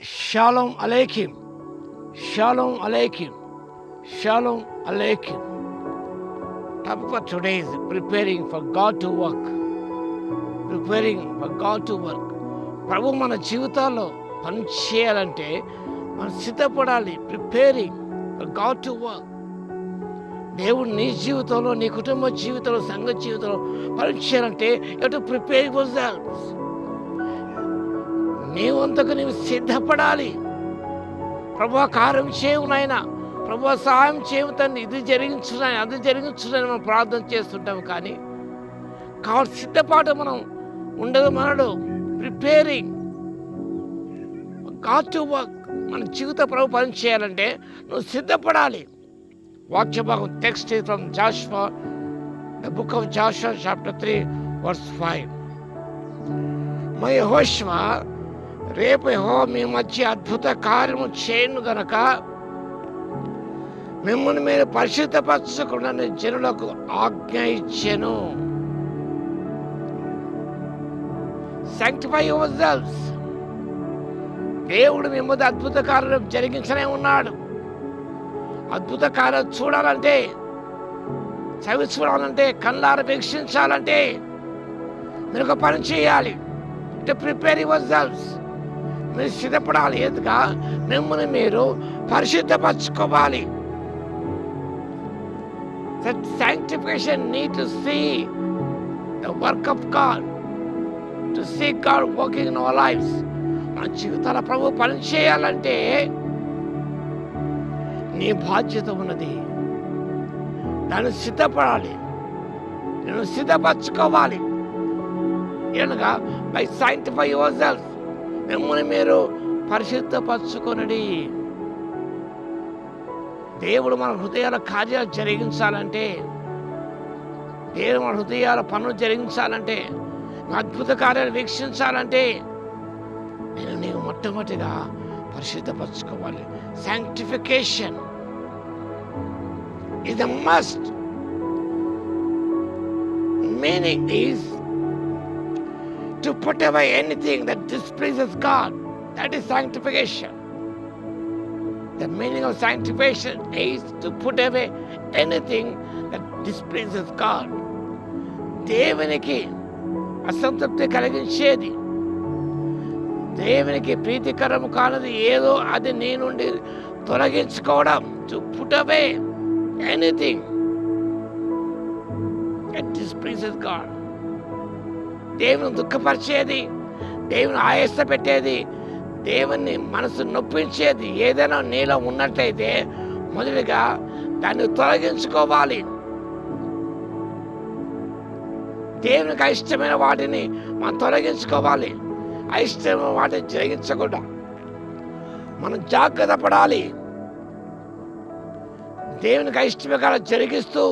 Shalom Aleichem. Shalom Aleichem. Shalom Aleichem. Topic for today is preparing for God to work. Preparing for God to work. ప్రభు మన జీవితాల్లో పని చేయాలంటే మనం సిద్ధపడాలి. Preparing for God to work. దేవుడు నీ జీవితంలో, నీ కుటుంబ జీవితంలో, సంఘ జీవితంలో పని చేయాలంటే you to prepare yourself. నీవంతకు నీవు సిద్ధపడాలి. ప్రభు కార్యం చేయవు నాయన, ప్రభు సహాయం చేయవు తండ్రి, ఇది జరిగించున్నాయి అది జరిగించున్నాయి మనం ప్రార్థన చేస్తుంటాం. కానీ కాబట్టి సిద్ధపాటు మనం ఉండదు. మనడు ప్రిపేరింగ్ గాడ్ టు వర్క్. మన జీవిత ప్రభు పని చేయాలంటే నువ్వు సిద్ధపడాలి. వాక్య భాగం text from Joshua, the book of Joshua chapter 3 verse 5. మా యెహోషువ, రేపు యెహోవా మీ మధ్య అద్భుత కార్యము చేయను గనక మిమ్మల్ని మీరు పరిశుద్ధపరచకుండా జనులకు ఆజ్ఞ ఇచ్చెను. Sanctify yourselves. దేవుడు మీ మధ్య అద్భుత కార్యం జరిగించనే ఉన్నాడు. అద్భుత కార్యం చూడాలంటే, చవి చూడాలంటే, కళ్ళార వీక్షించాలంటే మీరు ఒక పని చేయాలి. To prepare your selves. మీరు సిద్ధపడాలి. ఎందుక మిమ్మల్ని మీరు పరిశుద్ధపరచుకోవాలి. That sanctification need to see the work of God, to see God working in our lives. మన జీవితాల ప్రభు పని చేయాలంటే నీ బాధ్యత ఉన్నది. దాన్ని సిద్ధపడాలి, నేను సిద్ధపరచుకోవాలి. అనగా బై sanctify yourself. మిమ్మల్ని మీరు పరిశుద్ధపరచుకొనడి. దేవుడు మన హృదయాల కార్యాలు జరిగించాలంటే, దేవుడు మన హృదయాల పనులు జరిగించాలంటే, అద్భుత కార్యాలు వీక్షించాలంటే నీవు మొట్టమొదటిగా పరిశుద్ధపరచుకోవాలి. Sanctification is a must. Meaning is to put away anything that displeases God. That is sanctification. The meaning of sanctification is to put away anything that displeases God. దేవునికి అసంతృప్తి కలిగించేది, దేవునికి ప్రీతికరము కానిది ఏదో అది నీ నుండి తొలగించుకోవడం. To put away anything that displeases God. దేవుని దుఃఖపరిచేది, దేవుని ఆయాస పెట్టేది, దేవుని మనసు నొప్పించేది ఏదైనా నీలో ఉన్నట్లయితే మొదటిగా దాన్ని తొలగించుకోవాలి. దేవునికి అయిష్టమైన వాటిని మనం తొలగించుకోవాలి. అయిష్టమైన వాటిని జరిగించకుండా మనం జాగ్రత్త పడాలి. దేవునికి అయిష్టమైన జరిగిస్తూ,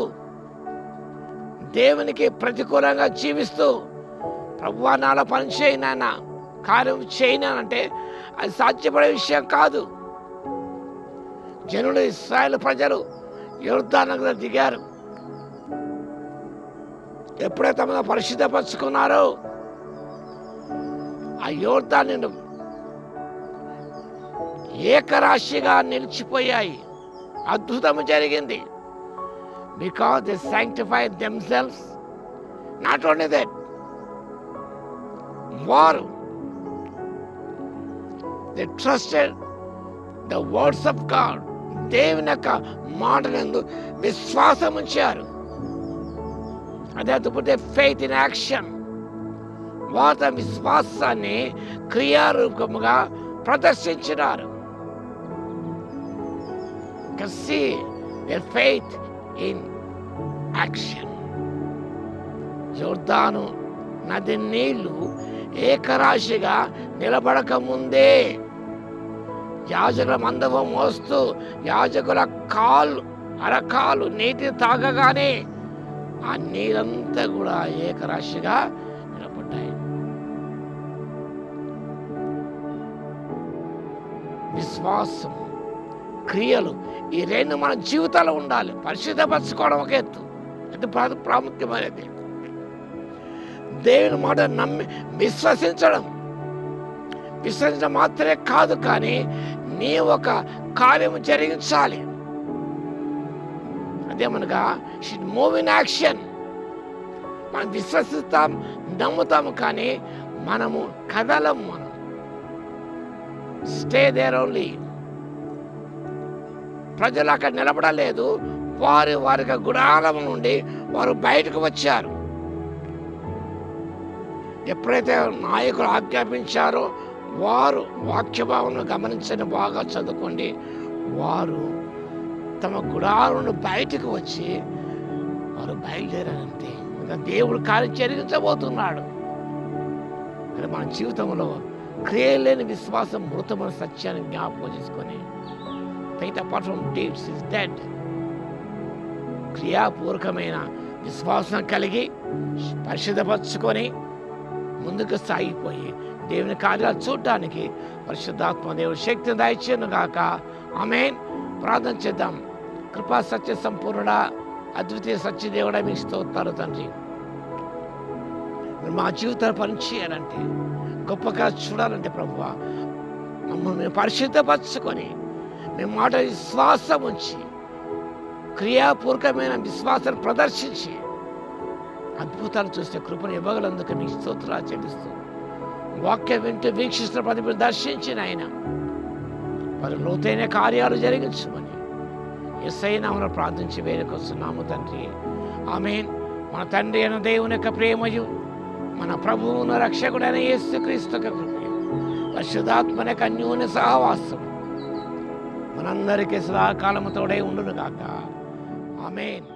దేవునికి ప్రతికూలంగా జీవిస్తూ, ప్రభువా నాలో పని చేయనా, కార్యం చేయనంటే అది సాధ్యపడే విషయం కాదు. జనులు, ఇశ్రాయేలు ప్రజలు యొర్దాను నదిలో దిగారు. ఎప్పుడైతే తమ పరిశుద్ధపరచుకున్నారో ఆ యొర్దాను ఏకరాశిగా నిలిచిపోయాయి. అద్భుతము జరిగింది. Because they sanctified themselves. Not only that, more they trusted the words of God. దేవుని యొక్క మాటలందు విశ్వాసం ఉంచారు. అదే put their faith in action. వారి విశ్వాసాన్ని క్రియారూపముగా ప్రదర్శించినారు. See their faith in action. యొర్దాను నది నీళ్లు ఏకరాశిగా నిలబడక ముందే యాజకుల మందవం మోస్తూ యాజకుల అరకాలు నీటిని తాగగానే ఆ నీరంతా కూడా ఏకరాశిగా నిలబడ్డాయి. విశ్వాసం, క్రియలు, ఈ రెండు మన జీవితాల్లో ఉండాలి. పరిశుద్ధపరచుకోవడం ఒక ఎత్తు, అది ప్రాముఖ్యమైనది. దేవుని మాట నమ్మి విశ్వసించడం, విశ్వసించడం మాత్రమే కాదు, కానీ నీ ఒక కార్యము జరిగించాలి. అదేమనగా షుడ్ మూవ్ ఇన్ యాక్షన్. మనం విశ్వసిస్తాం, నమ్ముతాము, కానీ మనము కదలం. మనం స్టే దేర్ ఓన్లీ. ప్రజలు అక్కడ నిలబడలేదు, వారి గుడారం నుండి వారు బయటకు వచ్చారు. ఎప్పుడైతే నాయకులు ఆజ్ఞాపించారో వారు వాక్యభావన గమనించని, బాగా చదువుకోండి, వారు తమ గుడాలను బయటకు వచ్చి వారు బయలుదేరారంటే దేవుడు కార్యం జరిగించబోతున్నాడు. కానీ మన జీవితంలో క్రియలేని విశ్వాసం మృతమైన సత్యాన్ని జ్ఞాపకం చేసుకొని, faith apart from deeds is dead. క్రియాపూర్వకమైన విశ్వాసం కలిగి పరిశుద్ధపరచుకొని ముందుకు సాగిపోయి దేవుని కార్యాలు చూడటానికి పరిశుద్ధాత్మ దేవుడి శక్తిని దయచేయను గాక. ఆమేన్. ప్రార్థన చేద్దాం. కృపా సత్య సంపూర్ణ అద్వితీయ సత్యదేవుడా మీకు స్తోత్రాలు తండ్రి. మా జీవితాలు పనిచేయాలంటే, గొప్పగా చూడాలంటే ప్రభువా, మమ్మల్ని మేము పరిశుద్ధపరచుకొని మేము మాట విశ్వాసం ఉంచి క్రియాపూర్వకమైన విశ్వాసాన్ని ప్రదర్శించి అద్భుతాలు చూస్తే కృపను ఇవ్వగలందుకు మీకు స్తోత్రాలు చెల్లిస్తూ, వాక్యం వింటూ వీక్షిస్తున్న ప్రతి దర్శించిన ఆయన వారి లోతైన కార్యాలు జరిగించమని యేసయ్య నామములో ప్రార్థించి వేడుకొస్తున్నాము తండ్రి. ఆమేన్. మన తండ్రి అయిన దేవుని యొక్క ప్రేమయు, మన ప్రభువును రక్షకుడైన యేసుక్రీస్తు యొక్క కృపయు, పరిశుద్ధాత్మ యొక్క అన్యోన్య సహవాసం మనందరికీ సదాకాలము తోడై ఉండును గాక. ఆమేన్.